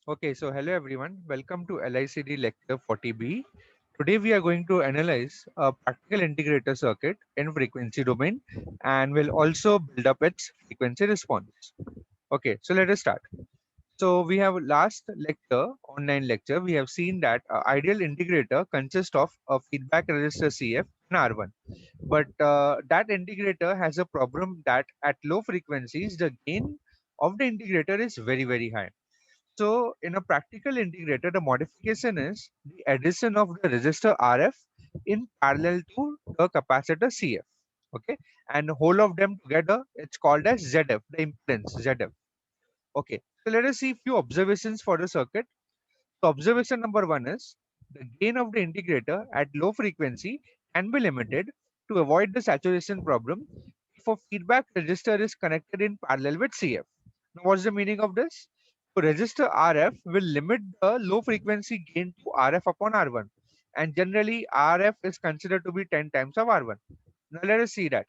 Okay, so hello everyone. Welcome to LICD Lecture 40B. Today we are going to analyze a practical integrator circuit in frequency domain and will also build up its frequency response. Okay, so let us start. So we have last lecture, online lecture, we have seen that ideal integrator consists of a feedback resistor CF and R1. But that integrator has a problem that at low frequencies, the gain of the integrator is very high. So in a practical integrator, the modification is the addition of the resistor RF in parallel to the capacitor CF. Okay, and whole of them together, it's called as ZF, the impedance ZF. Okay, so let us see few observations for the circuit. So observation number one is the gain of the integrator at low frequency can be limited to avoid the saturation problem if a feedback resistor is connected in parallel with CF. Now, what's the meaning of this? So resistor RF will limit the low frequency gain to RF upon R1, and generally RF is considered to be 10 times of R1. Now let us see that.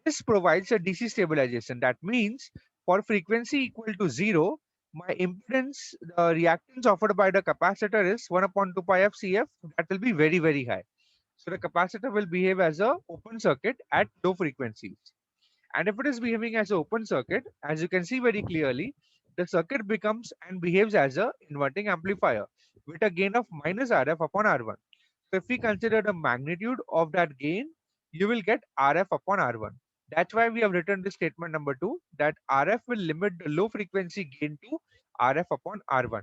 This provides a DC stabilization. That means for frequency equal to 0, my impedance, the reactance offered by the capacitor is 1 upon 2 pi f CF. That will be very high. So the capacitor will behave as a open circuit at low frequencies. And if it is behaving as an open circuit, as you can see very clearly, the circuit becomes and behaves as a inverting amplifier with a gain of minus RF upon R1. So if we consider the magnitude of that gain, you will get RF upon R1. That's why we have written this statement number 2, that RF will limit the low frequency gain to RF upon R1.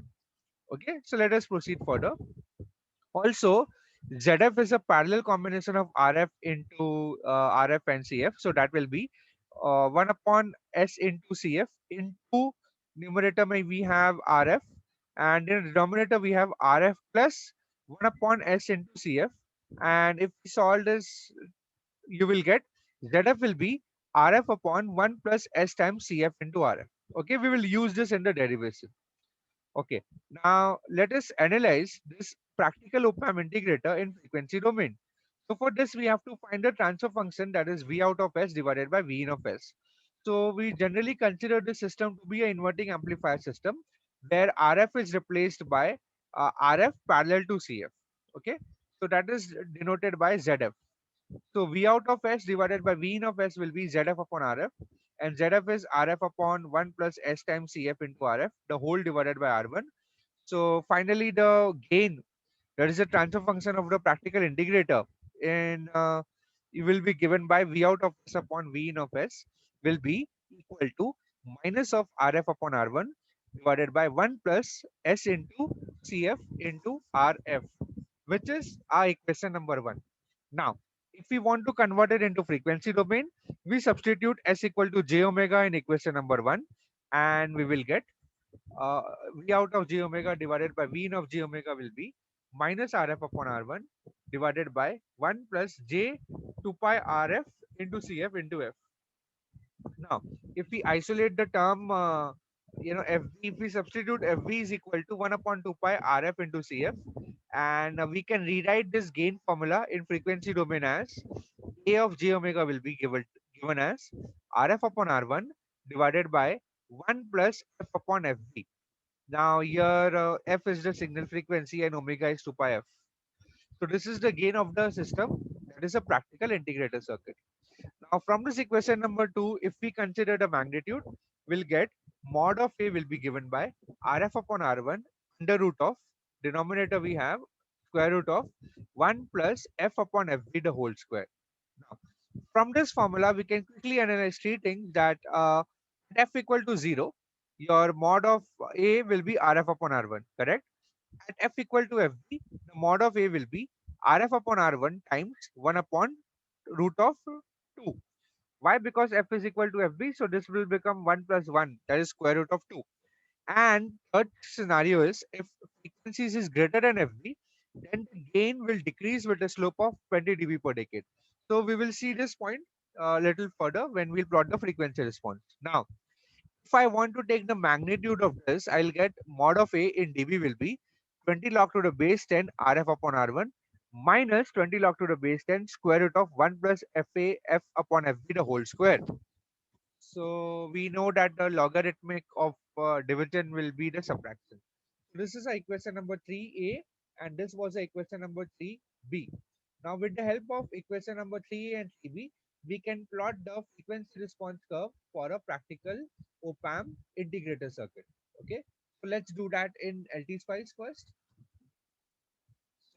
Okay, so let us proceed further. Also, ZF is a parallel combination of RF into RF and CF. So that will be 1 upon S into CF. Into numerator may we have RF, and in denominator we have RF plus 1 upon S into CF. And if we solve this, you will get ZF will be RF upon 1 plus S times CF into RF. Okay, we will use this in the derivation. Okay, now let us analyze this practical Opamp integrator in frequency domain. So for this, we have to find the transfer function, that is V out of S divided by V in of S. So we generally consider this system to be an inverting amplifier system where RF is replaced by RF parallel to CF. Okay, so that is denoted by ZF. So V out of S divided by V in of S will be ZF upon RF, and ZF is RF upon 1 plus S times CF into RF, the whole divided by R1. So finally, the gain, that is the transfer function of the practical integrator, and it will be given by V out of S upon V in of S will be equal to minus of RF upon R1 divided by 1 plus S into CF into RF, which is our equation number 1. Now, if we want to convert it into frequency domain, we substitute S equal to j omega in equation number 1, and we will get uh, V out of j omega divided by V in of j omega will be minus RF upon R1 divided by 1 plus j 2 pi RF into CF into F. Now, if we isolate the term, FV, if we substitute FV is equal to 1 upon 2 pi RF into CF, and we can rewrite this gain formula in frequency domain as A of j omega will be given as RF upon R1 divided by 1 plus F upon FV. Now here F is the signal frequency and omega is 2 pi F. So this is the gain of the system. That is a practical integrator circuit. Now from this equation number 2, if we consider the magnitude, we'll get mod of A will be given by RF upon R1 under root of, denominator we have square root of 1 plus F upon FB the whole square. Now from this formula, we can quickly analyze three things, that at F equal to 0, your mod of A will be RF upon R1, correct? At F equal to FB, the mod of A will be RF upon R1 times 1 upon root of 2. Why? Because F is equal to FB, so this will become 1 plus 1, that is square root of 2. And third scenario is if frequencies is greater than FB, then the gain will decrease with a slope of 20 dB per decade. So we will see this point a little further when we plot the frequency response. Now, if I want to take the magnitude of this, I'll get mod of A in dB will be 20 log to the base 10 RF upon R1 minus 20 log to the base 10 square root of 1 plus FA F upon FB the whole square. So we know that the logarithmic of division will be the subtraction. This is equation number 3a, and this was equation number 3b. Now with the help of equation number 3a and 3b, we can plot the frequency response curve for a practical Opamp integrator circuit. Okay, so let's do that in LT Spice first.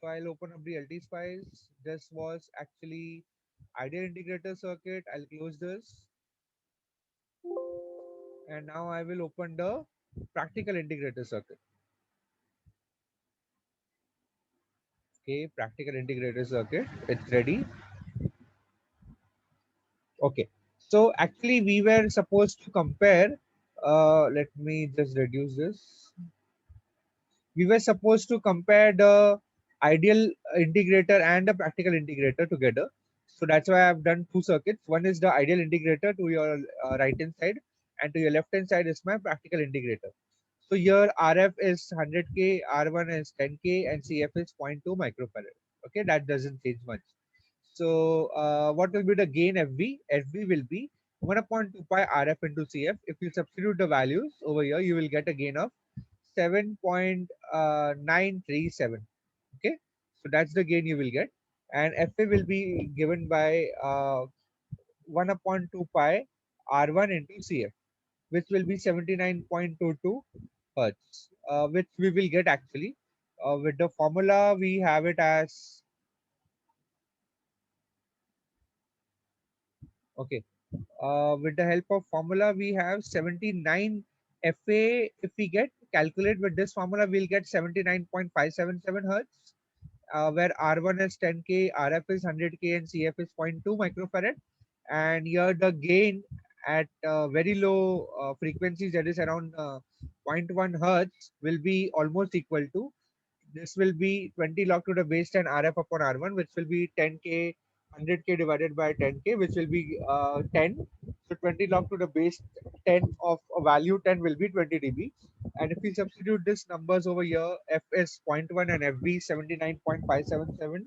So I'll open up the LT Spice. This was actually ideal integrator circuit. I'll close this, and now I will open the practical integrator circuit. Okay, practical integrator circuit, it's ready. Okay, so actually we were supposed to compare, let me just reduce this. We were supposed to compare the ideal integrator and the practical integrator together. So that's why I've done two circuits. One is the ideal integrator to your right hand side, and to your left hand side is my practical integrator. So here RF is 100K, R1 is 10K, and CF is 0.2 microfarad. Okay, that doesn't change much. So what will be the gain FB? FB will be 1 upon 2 pi RF into CF. If you substitute the values over here, you will get a gain of 7.937. Okay, so that's the gain you will get. And FA will be given by 1 upon 2 pi R1 into CF, which will be 79.22 hertz, which we will get actually with the formula. We have it as, okay, with the help of formula we have 79 FA. If we get calculate with this formula, we'll get 79.577 hertz, where R1 is 10K, RF is 100K, and CF is 0.2 microfarad. And here the gain at very low frequencies, that is around zero point 0.1 hertz, will be almost equal to, this will be 20 log to the base 10 RF upon R1, which will be 10K, 100K divided by 10K, which will be 10. So 20 log to the base 10 of a value 10 will be 20 dB. And if we substitute this numbers over here, F is zero point 0.1 and FB 79.577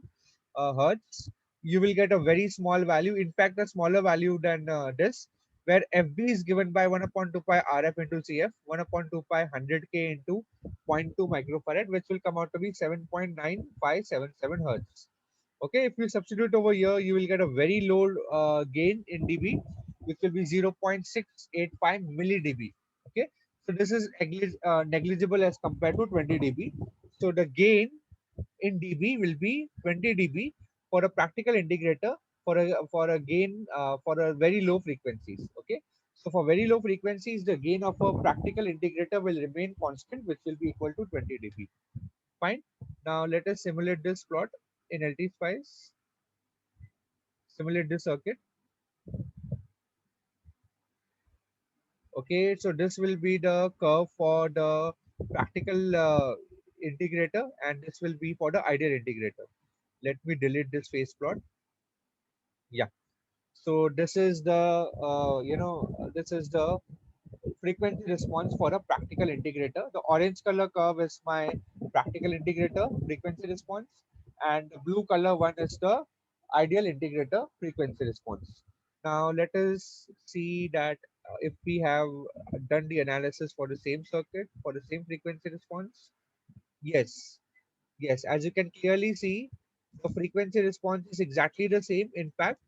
hertz, you will get a very small value. In fact, a smaller value than this, where FB is given by 1 upon 2 pi RF into CF, 1 upon 2 pi 100K into zero point 0.2 microfarad, which will come out to be 7.9577 hertz. Okay, if you substitute over here, you will get a very low gain in dB, which will be 0.685 milli dB. Okay, so this is negligible as compared to 20 dB. So the gain in dB will be 20 dB for a practical integrator, for a gain for a very low frequencies. Okay, so for very low frequencies, the gain of a practical integrator will remain constant, which will be equal to 20 dB. Fine. Now let us simulate this plot in LT Spice. Simulate this circuit. Okay, so this will be the curve for the practical integrator, and this will be for the ideal integrator. Let me delete this phase plot. Yeah. So this is the this is the frequency response for a practical integrator. The orange color curve is my practical integrator frequency response, and the blue color one is the ideal integrator frequency response. Now let us see that if we have done the analysis for the same circuit for the same frequency response. Yes, yes, as you can clearly see, the frequency response is exactly the same. In fact,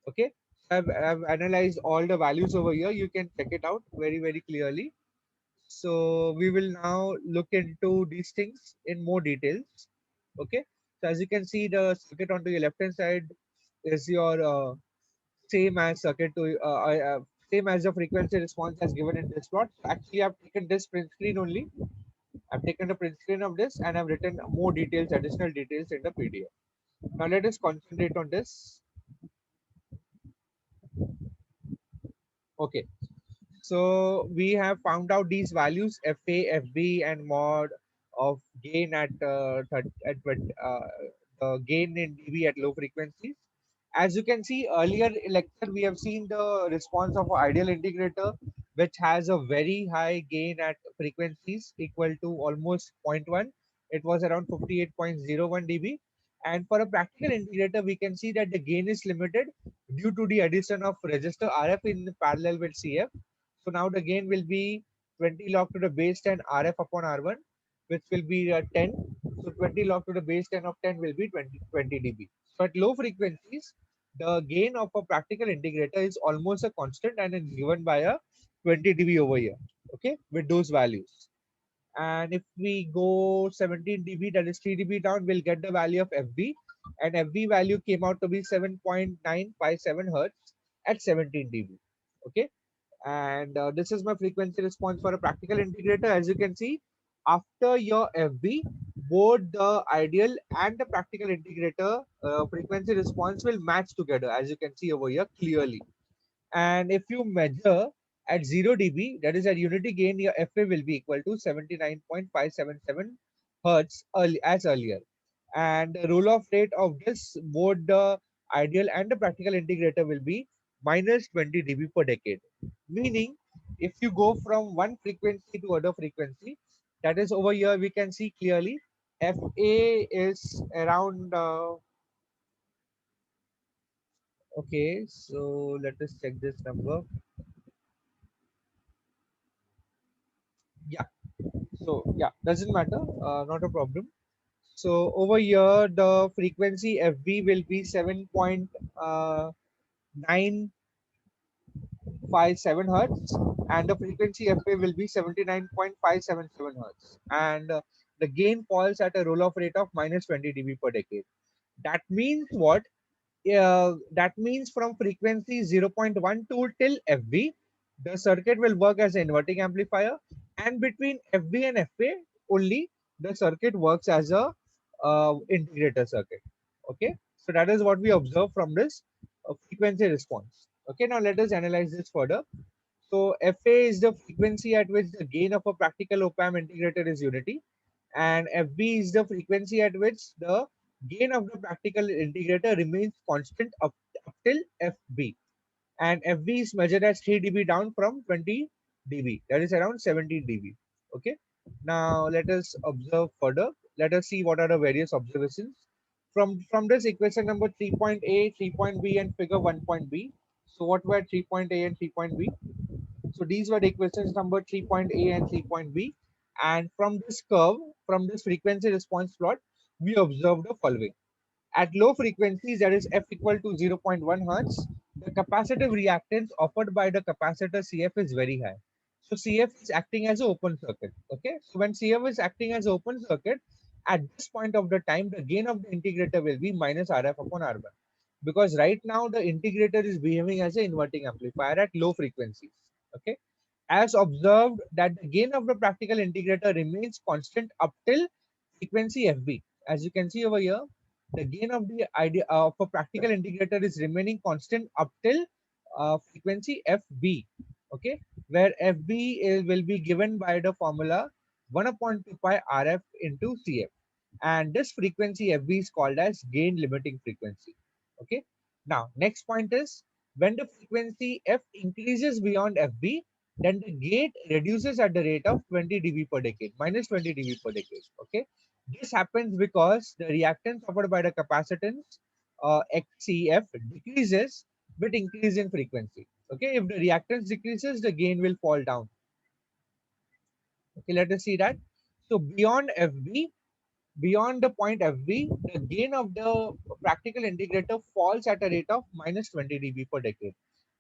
okay, I've analyzed all the values over here. You can check it out very clearly. So we will now look into these things in more details. Okay, so as you can see, the circuit onto your left hand side is your same as circuit to same as the frequency response as given in this plot. So actually, I've taken this print screen only. I've taken the print screen of this, and I've written more details, additional details in the PDF. Now let us concentrate on this. Okay, so we have found out these values FA, FB, and mod of gain at the gain in dB at low frequencies. As you can see, earlier lecture we have seen the response of ideal integrator, which has a very high gain at frequencies equal to almost zero point 0.1. It was around 58.01 dB. And for a practical integrator, we can see that the gain is limited due to the addition of resistor RF in parallel with CF. So now the gain will be 20 log to the base 10 RF upon R1, which will be 10. So 20 log to the base 10 of 10 will be 20 dB. So at low frequencies, the gain of a practical integrator is almost a constant and is given by a 20 dB over here. Okay, with those values. And if we go 17 dB, that is 3 dB down, we'll get the value of FB, and FB value came out to be 7.957 hertz at 17 dB. Okay, and this is my frequency response for a practical integrator. As you can see, after your FB, both the ideal and the practical integrator frequency response will match together, as you can see over here clearly. And if you measure at 0 dB, that is at unity gain, your FA will be equal to 79.577 hertz as earlier. And the roll off rate of this, both the ideal and the practical integrator, will be minus 20 dB per decade. Meaning, if you go from one frequency to other frequency, that is over here, we can see clearly FA is around okay, so let us check this number. Yeah, so yeah, doesn't matter, not a problem. So over here, the frequency FB will be 7.957 hertz, and the frequency FA will be 79.577 hertz. And the gain falls at a roll-off rate of minus 20 dB per decade. That means what? That means from frequency 0.12 till FB, the circuit will work as an inverting amplifier, and between FB and FA only, the circuit works as a integrator circuit. Okay, so that is what we observe from this frequency response. Okay, now let us analyze this further. So FA is the frequency at which the gain of a practical Opamp integrator is unity, and FB is the frequency at which the gain of the practical integrator remains constant up till FB. And FB is measured as 3 dB down from 20 dB, that is around 17 dB. Okay, now let us observe further. Let us see what are the various observations from this equation number 3.A, 3.B, and figure 1.B. So what were 3.A and 3.B? So these were the equations number 3.A and 3.B. And from this curve, from this frequency response plot, we observed the following. At low frequencies, that is F equal to 0.1 hertz, the capacitive reactance offered by the capacitor CF is very high. So CF is acting as an open circuit. Okay. So when CF is acting as an open circuit, at this point of the time, the gain of the integrator will be minus RF upon R1. Because right now the integrator is behaving as an inverting amplifier at low frequencies. Okay, as observed that the gain of the practical integrator remains constant up till frequency FB. As you can see over here, the gain of the idea of a practical integrator is remaining constant up till frequency FB. Okay, where FB will be given by the formula 1 upon 2 pi RF into CF. And this frequency FB is called as gain limiting frequency. Okay, now next point is when the frequency F increases beyond FB, then the gate reduces at the rate of 20 dB per decade, minus 20 dB per decade. Okay, this happens because the reactance offered by the capacitance XCF decreases with increase in frequency. Okay, if the reactance decreases, the gain will fall down. Okay, let us see that. So beyond FB, beyond the point FB, the gain of the practical integrator falls at a rate of minus 20 dB per decade.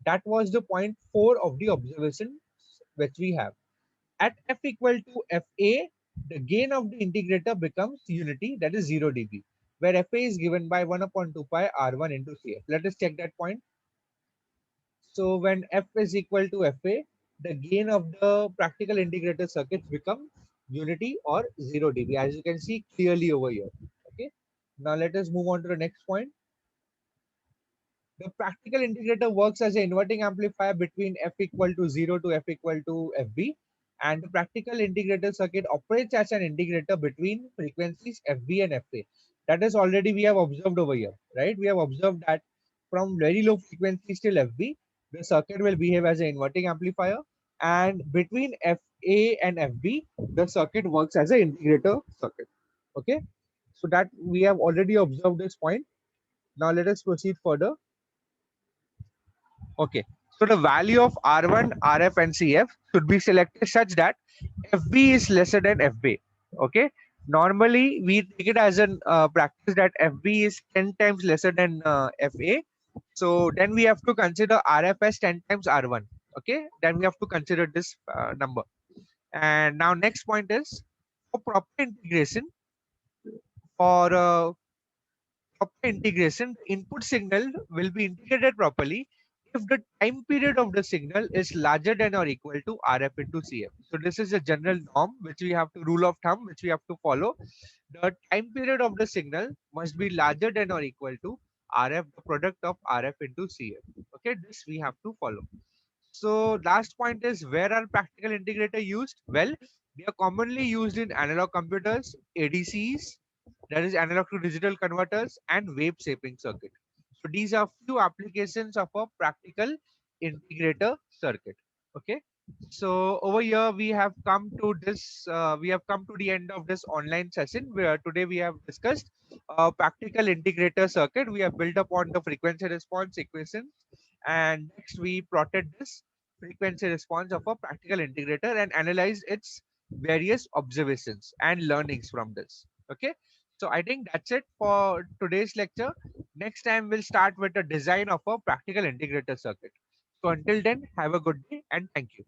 That was the point 4 of the observation which we have. At F equal to FA, the gain of the integrator becomes unity, that is 0 dB, where FA is given by 1 upon 2 pi R1 into CF. Let us check that point. So when F is equal to FA, the gain of the practical integrator circuits become unity or 0 dB, as you can see clearly over here. Okay. Now let us move on to the next point. The practical integrator works as an inverting amplifier between F equal to 0 to F equal to FB, and the practical integrator circuit operates as an integrator between frequencies FB and FA. That is already we have observed over here, right? We have observed that from very low frequencies till FB, the circuit will behave as an inverting amplifier, and between FA and FB, the circuit works as an integrator circuit. Okay. So that we have already observed this point. Now let us proceed further. Okay. So the value of R1, RF, and CF should be selected such that FB is lesser than FB. Okay. Normally, we take it as an practice that FB is 10 times lesser than FA. So then we have to consider RF as 10 times R1. Okay. Then we have to consider this number. And now next point is for proper integration, for proper integration, the input signal will be integrated properly if the time period of the signal is larger than or equal to RF into CF. So this is a general norm which we have to, rule of thumb which we have to follow. The time period of the signal must be larger than or equal to RF, the product of RF into CF. Okay, this we have to follow. So last point is, where are practical integrator used? Well, they are commonly used in analog computers, ADCs, that is analog to digital converters, and wave shaping circuit. So these are few applications of a practical integrator circuit. Okay. So over here we have come to this. We have come to the end of this online session where today we have discussed practical integrator circuit. We have built upon the frequency response equations, and next we plotted this frequency response of a practical integrator and analyzed its various observations and learnings from this. Okay. So I think that's it for today's lecture. Next time we'll start with the design of a practical integrator circuit. So until then, have a good day and thank you.